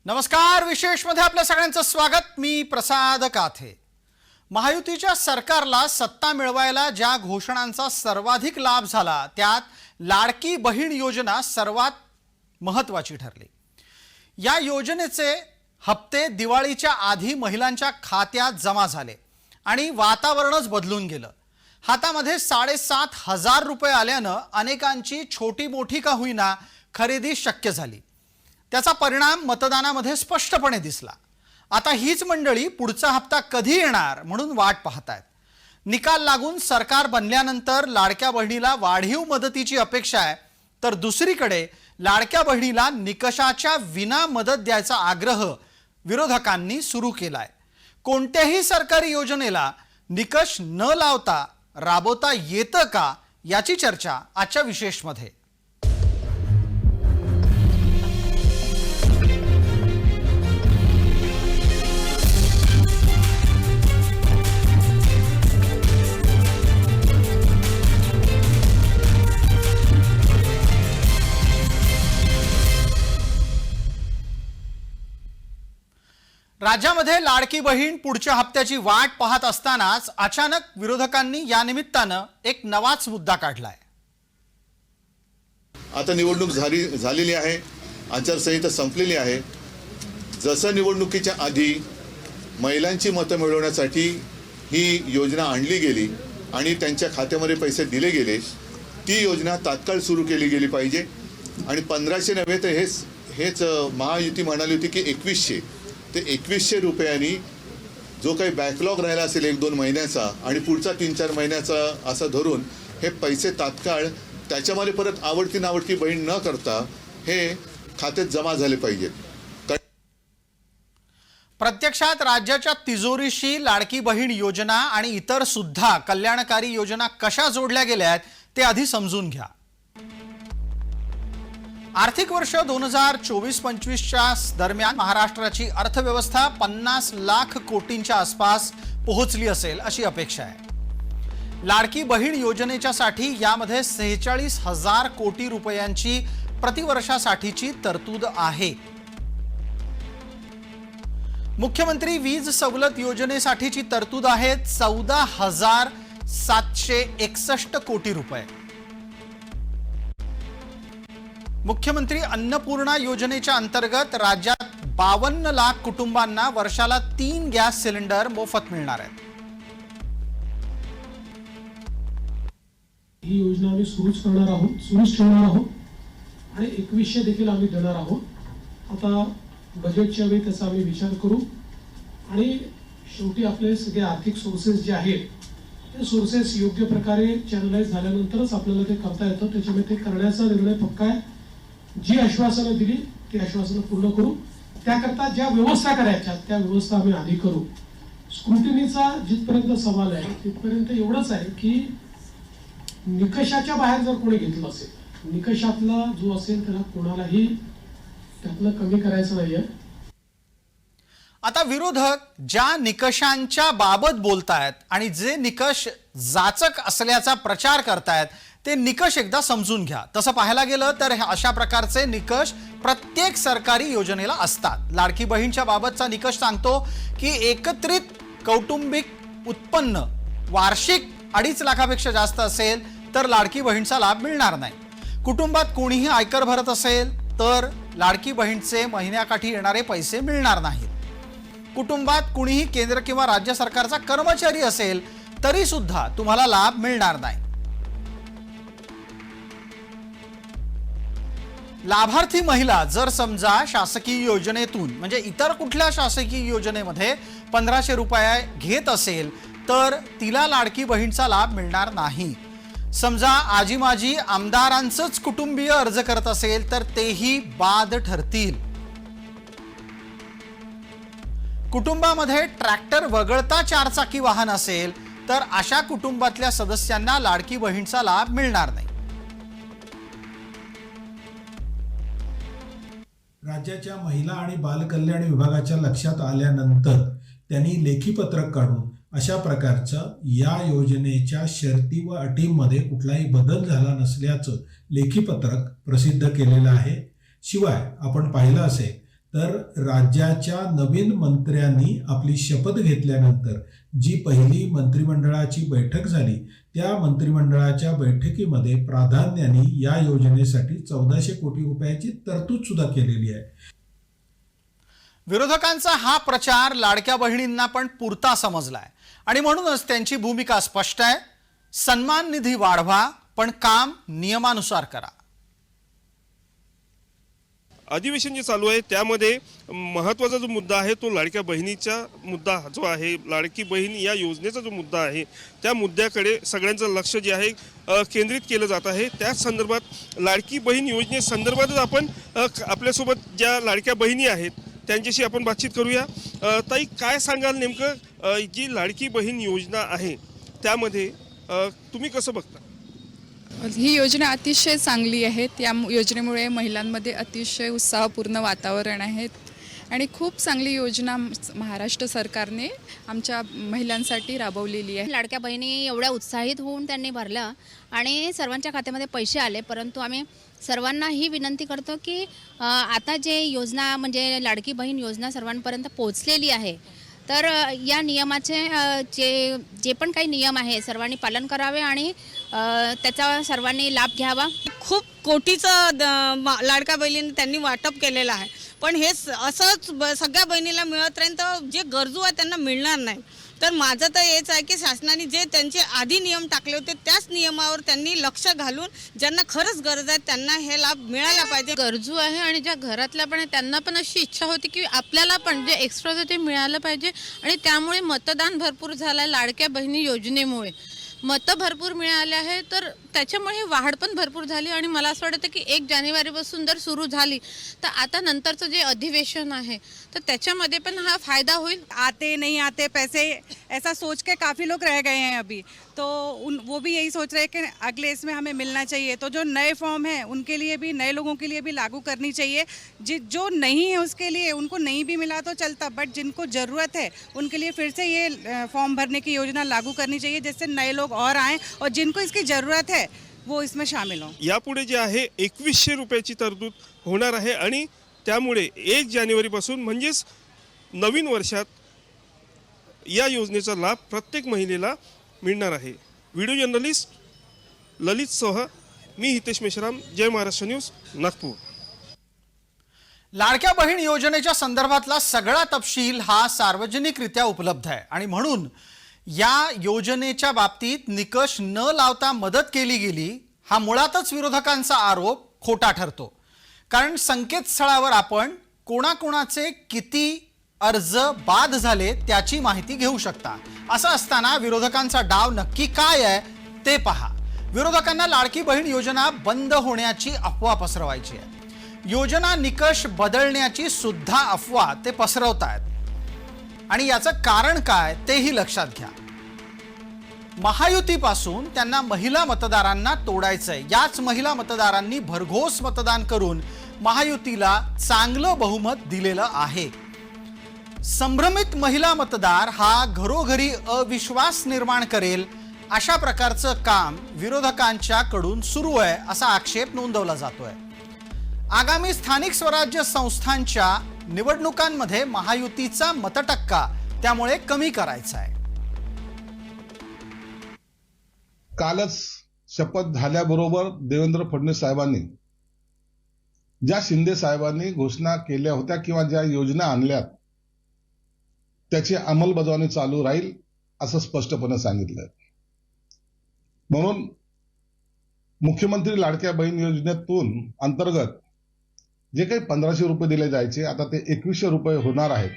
नमस्कार, विशेषमध्ये आपल्या सगळ्यांचं स्वागत। मी प्रसाद काथे। महायुतीच्या सरकारला सत्ता मिळवायला ज्या घोषणांचा सर्वाधिक लाभ झाला त्यात लाडकी बहीण योजना सर्वात महत्त्वाची ठरली। या योजनेचे हप्ते दिवाळीच्या आधी महिलांच्या खात्यात जमा झाले आणि वातावरणच बदलून गेलं। हातामध्ये 7,500 रुपये आल्यानं अनेकांची छोटी मोठी का होईना खरेदी शक्य झाली। त्याचा परिणाम मतदानामध्ये स्पष्टपणे दिसला। आता हीच मंडळी पुढचा हप्ता कधी येणार म्हणून वाट पाहतायत। निकाल लागून सरकार बनल्यानंतर लाडक्या बहिणीला वाढीव मदतीची अपेक्षा आहे, तर दुसरीकडे लाडक्या बहिणीला निकषाच्या विना मदत द्यायचा आग्रह विरोधकांनी सुरू केलाय। कोणत्याही सरकारी योजनेला निकष न लावता राबवता येतं का, याची चर्चा आजच्या विशेषमध्ये। राज्यामध्ये लाडकी बहीण पुढच्या हप्त्याची वाट पाहत असतानाच अचानक विरोधकांनी या निमित्तानं एक नवाच मुद्दा काढलाय। आता निवडणूक झालेली आहे, आचारसंहिता संपलेली आहे। जसं निवडणुकीच्या आधी महिलांची मतं मिळवण्यासाठी ही योजना आणली गेली आणि त्यांच्या खात्यामध्ये पैसे दिले गेले, ती योजना तात्काळ सुरू केली गेली पाहिजे। आणि 1500 नव्हे तर हेच महायुती म्हणाली होती की 2100 ते 2100 रुपयांनी जो काही बॅकलॉग राहिला असेल 1-2 महिन्याचा आणि पुढचा 3-4 महिन्याचा असं धरून हे पैसे तात्काळ त्याच्यामध्ये परत आवडती नावडती बहीण न करता हे खात्यात जमा झाले पाहिजेत। प्रत्यक्षात राज्याच्या तिजोरीशी लाडकी बहीण योजना आणि इतर सुद्धा कल्याणकारी योजना कशा जोडल्या गेल्या आहेत ते आधी समजून घ्या। आर्थिक वर्ष 2024-25च्या दरम्यान महाराष्ट्राची अर्थव्यवस्था 50 लाख कोटींच्या आसपास पोहोचली असेल अशी अपेक्षा आहे। लाडकी बहीण योजनेच्यासाठी यामध्ये 46,000 कोटी रुपयांची प्रतिवर्षासाठीची तरतूद आहे। मुख्यमंत्री वीज सवलत योजनेसाठीची तरतूद आहे 14,761 कोटी रुपये। मुख्यमंत्री अन्नपूर्णा योजनेच्या अंतर्गत राज्यात 52 लाख कुटुंबांना वर्षाला 3 गॅस सिलेंडर मोफत मिळणार आहेत। ही योजना आम्ही सुरूच ठेवणार आहोत आणि 2100 देखील आम्ही देणार आहोत। आता बजेटच्या वेळी त्याचा आम्ही विचार करू आणि शेवटी आपले सगळे आर्थिक सोर्सेस जे आहेत ते सोर्सेस योग्य प्रकारे चॅनलाइज झाल्यानंतरच आपल्याला ते करता येतं। त्याच्यामुळे ते करण्याचा निर्णय पक्का आहे। जी आश्वासनं दिली ती आश्वासनं पूर्ण करू। त्याकरता ज्या व्यवस्था करायच्या त्या व्यवस्था आम्ही आधी करू। स्क्रुटिनीचा जिथपर्यंत सवाल आहे तिथपर्यंत एवढंच आहे की निकषाच्या बाहेर जर कोणी घेतलं असेल, निकषातला जो असेल त्याला कोणालाही त्यातलं कमी करायचं नाहीये। आता विरोधक ज्या निकषांच्या बाबत बोलतायत आणि जे निकष जाचक असल्याचा प्रचार करतायत ते निकष एकदा समजून घ्या। तसं पाहायला गेलं तर अशा प्रकारचे निकष प्रत्येक सरकारी योजनेला असतात। लाडकी बहीणच्या बाबतचा निकष सांगतो की एकत्रित कौटुंबिक उत्पन्न वार्षिक 2.5 लाखापेक्षा जास्त असेल तर लाडकी बहीणचा लाभ मिळणार नाही। कुटुंबात कोणीही आयकर भरत असेल तर लाडकी बहीणचे महिन्याकाठी येणारे पैसे मिळणार नाहीत। कुटुंबात कुणीही केंद्र किंवा राज्य सरकारचा कर्मचारी असेल तरी सुद्धा तुम्हाला लाभ मिळणार नाही। लाभार्थी महिला जर समजा शासकीय योजनेतून म्हणजे इतर कुठल्या शासकीय योजनेमध्ये 1500 रुपये घेत असेल तर तिला लाडकी बहीणचा लाभ मिळणार नाही। समजा आजी माजी आमदारांचंच कुटुंबीय अर्ज करत असेल तर तेही बाद ठरतील। कुटुंबामध्ये ट्रॅक्टर वगळता 4 चाकी वाहन असेल तर अशा कुटुंबातल्या सदस्यांना लाडकी बहीणचा लाभ मिळणार नाही। राज्याच्या महिला आणि बालकल्याण विभागाच्या लक्षात आल्यानंतर त्यांनी लेखी पत्रक काढून अशा प्रकारच्या या योजनेच्या शर्ती व अटींमध्ये कुठलाही बदल झाला नसल्याचं लेखी पत्रक प्रसिद्ध केलेलं आहे। शिवाय आपण पाहिलं असेल तर राज्याच्या नवीन मंत्र्यांनी आपली शपथ घेतल्यानंतर जी पहिली मंत्रिमंडळाची बैठक झाली त्या मंत्रिमंडळाच्या बैठकीमध्ये प्राधान्याने या योजनेसाठी 1400 कोटी रुपयाची तरतूद सुद्धा केलेली आहे. विरोधकांचा हा प्रचार लाडक्या बहिणींना पण पुरता समजलाय आणि म्हणूनच त्यांची भूमिका स्पष्ट आहे. सन्मान निधी वाढवा, पण काम नियमानुसार करा. अधिवेशन जे चालू आहे त्यामध्ये महत्त्वाचा जो मुद्दा आहे तो लाडक्या बहिणीचा मुद्दा जो आहे, लाडकी बहीण या योजनेचा जो मुद्दा आहे त्या मुद्द्याकडे सगळ्यांचं लक्ष जे आहे केंद्रित केलं जात आहे. त्याच संदर्भात लाडकी बहीण योजनेसंदर्भातच आपण आपल्यासोबत ज्या लाडक्या बहिणी आहेत त्यांच्याशी आपण बातचीत करूया. ताई, काय सांगाल नेमकं जी लाडकी बहीण योजना आहे त्यामध्ये तुम्ही कसं बघता? ही योजना अतिशय चांगली आहे. या योजनेमुळे महिलांमध्ये अतिशय उत्साहपूर्ण वातावरण आहे आणि खूप चांगली योजना महाराष्ट्र सरकारने आमच्या महिलांसाठी राबवलेली आहे. लाडक्या बहिणी एवढ्या उत्साहित होऊन त्यांनी भरलं आणि सर्वांच्या खात्यामध्ये पैसे आले. परंतु आम्ही सर्वांना ही विनंती करतो की आता जे योजना म्हणजे लाडकी बहीण योजना सर्वांपर्यंत पोहोचलेली आहे, तर या नियमाचे जे पण काही नियम आहे सर्वांनी पालन करावे आणि त्याचा सर्वांनी लाभ घ्यावा. खूप कोटीचं लाडक्या बहिणींनी त्यांनी वाटप केलेलं आहे, पण हे असंच सगळ्या बहिणीला मिळत राहील तर जे गरजू आहे त्यांना मिळणार नाही. तर माझं तर हेच आहे की शासनाने जे त्यांचे आधी नियम टाकले होते त्याच नियमावर त्यांनी लक्ष घालून ज्यांना खरंच गरज आहे त्यांना हे लाभ मिळायला पाहिजे. गरजू आहे आणि ज्या घरातल्या पण आहे त्यांना पण अशी इच्छा होती की आपल्याला पण जे एक्स्ट्रा ते मिळालं पाहिजे आणि त्यामुळे मतदान भरपूर झालं आहे. लाडक्या बहिणी योजनेमुळे मतं भरपूर मिळाले आहे, तर त्याच्यामुळे वाढ पण भरपूर झाली आणि मला असं वाटतं की 1 जानेवारीपासून जर सुरू झाली तर आता नंतरचं जे अधिवेशन आहे तर त्याच्यामध्ये पण हा फायदा होईल. आते नहीं आते पैसे ऐसा सोच के काफ़ी लोग रह गए हैं अभी, तो वो भी यही सोच रहे हैं कि अगले इसमें हमें मिलना चाहिए. तो जो नए फॉर्म हैं उनके लिए भी, नए लोगों के लिए भी लागू करनी चाहिए. जो नहीं है उसके लिए उनको नहीं भी मिला तो चलता, बट जिनको ज़रूरत है उनके लिए फिर से ये फॉर्म भरने की योजना लागू करनी चाहिए, जिससे नए लोग और आएँ और जिनको इसकी ज़रूरत है वो इसमें शामिल हो. यापुढे जे आहे 2100 रुपयाची तरतूद होणार आहे आणि त्यामुळे 1 जानेवारीपासून म्हणजेच नवीन वर्षात या योजनेचा लाभ प्रत्येक महिलेला मिळणार आहे. व्हिडिओ जर्नलिस्ट ललित सोह, मी हितेश मेश्राम, जय महाराष्ट्र न्यूज, नागपूर. लाडक्या बहीण योजनेच्या संदर्भातला सगळा तपशील हा सार्वजनिकरित्या उपलब्ध आहे आणि म्हणून या योजनेच्या बाबतीत निकष न लावता मदत केली गेली हा मुळातच विरोधकांचा आरोप खोटा ठरतो. कारण संकेतस्थळावर आपण कोणाकोणाचे किती अर्ज बाद झाले त्याची माहिती घेऊ शकता. असं असताना विरोधकांचा डाव नक्की काय आहे ते पहा. विरोधकांना लाडकी बहीण योजना बंद होण्याची अफवा पसरवायची आहे. योजना निकष बदलण्याची सुद्धा अफवा ते पसरवतायत आणि याचं कारण काय तेही लक्षात घ्या. महायुतीपासून त्यांना महिला मतदारांना तोडायचंय. याच महिला मतदारांनी भरघोस मतदान करून महायुतीला चांगलं बहुमत दिलेलं आहे. संभ्रमित महिला मतदार हा घरोघरी अविश्वास निर्माण करेल अशा प्रकारचं काम विरोधकांच्या कडून सुरू आहे असा आक्षेप नोंदवला जातोय. आगामी स्थानिक स्वराज्य संस्थांच्या निवडणुकांमध्ये महायुतीचा मतटक्का त्यामुळे कमी करायचा आहे. कालच शपथ झाल्याबरोबर देवेंद्र फडणवीस साहेबांनी ज्या शिंदे साहेबांनी घोषणा केल्या होत्या किंवा ज्या योजना आणल्यात त्याची अंमलबजावणी चालू राहील असं स्पष्टपणे सांगितलं. म्हणून मुख्यमंत्री लाडक्या बहीण योजनेतून अंतर्गत जे काही 1500 रुपये दिले जायचे आता ते 2100 रुपये होणार आहेत.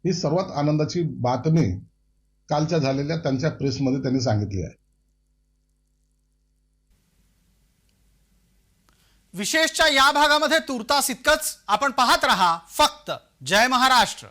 ही सर्वात आनंदाची बातमी कालच्या झालेल्या त्यांच्या प्रेसमध्ये त्यांनी सांगितली आहे. विशेषच्या या भागामध्ये तुर्तास इतकंच. आपण पाहत रहा फक्त जय महाराष्ट्र.